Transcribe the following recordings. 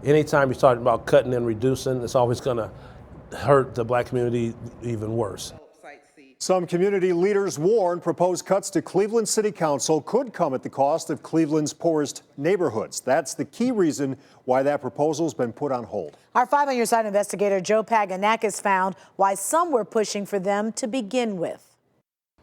Anytime you're talking about cutting and reducing, it's always going to hurt the black community even worse. Some community leaders warn proposed cuts to Cleveland City Council could come at the cost of Cleveland's poorest neighborhoods. That's the key reason why that proposal's been put on hold. Our 5 on Your Side investigator Joe Paganakis found why some were pushing for them to begin with.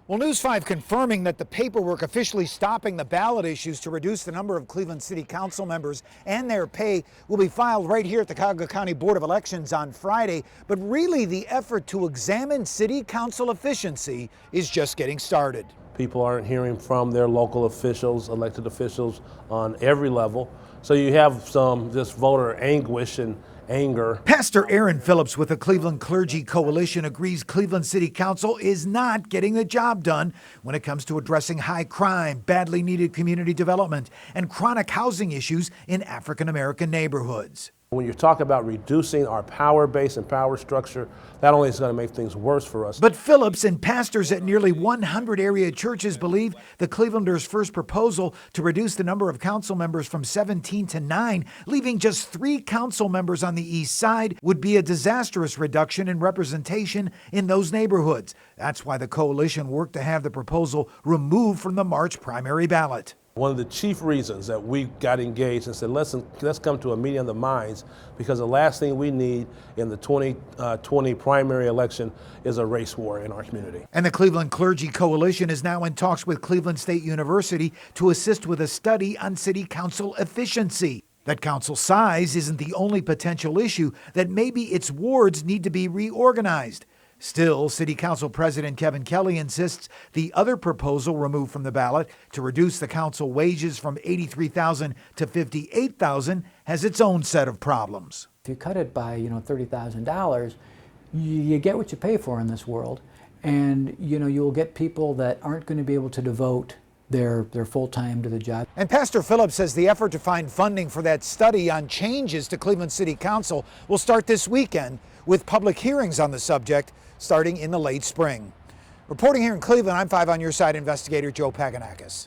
Well, News 5 confirming that the paperwork officially stopping the ballot issues to reduce the number of Cleveland City Council members and their pay will be filed right here at the Cuyahoga County Board of Elections on Friday. But really, the effort to examine city council efficiency is just getting started. People aren't hearing from their local officials, elected officials on every level. So you have some just voter anguish and anger. Pastor Aaron Phillips with the Cleveland Clergy Coalition agrees Cleveland City Council is not getting the job done when it comes to addressing high crime, badly needed community development, and chronic housing issues in African American neighborhoods. When you talk about reducing our power base and power structure, that only is going to make things worse for us. But Phillips and pastors at nearly 100 area churches believe the Clevelanders' first proposal to reduce the number of council members from 17 to 9, leaving just 3 council members on the east side, would be a disastrous reduction in representation in those neighborhoods. That's why the coalition worked to have the proposal removed from the March primary ballot. One of the chief reasons that we got engaged and said, let's come to a meeting of the minds, because the last thing we need in the 2020 primary election is a race war in our community. And the Cleveland Clergy Coalition is now in talks with Cleveland State University to assist with a study on city council efficiency. That council size isn't the only potential issue, that maybe its wards need to be reorganized. Still, City Council President Kevin Kelly insists the other proposal removed from the ballot to reduce the council wages from $83,000 to $58,000 has its own set of problems. If you cut it by, $30,000, you get what you pay for in this world, and you'll get people that aren't going to be able to devote their full time to the job. And Pastor Phillips says the effort to find funding for that study on changes to Cleveland City Council will start this weekend, with public hearings on the subject starting in the late spring. Reporting here in Cleveland, I'm 5 on Your Side investigator Joe Paganakis.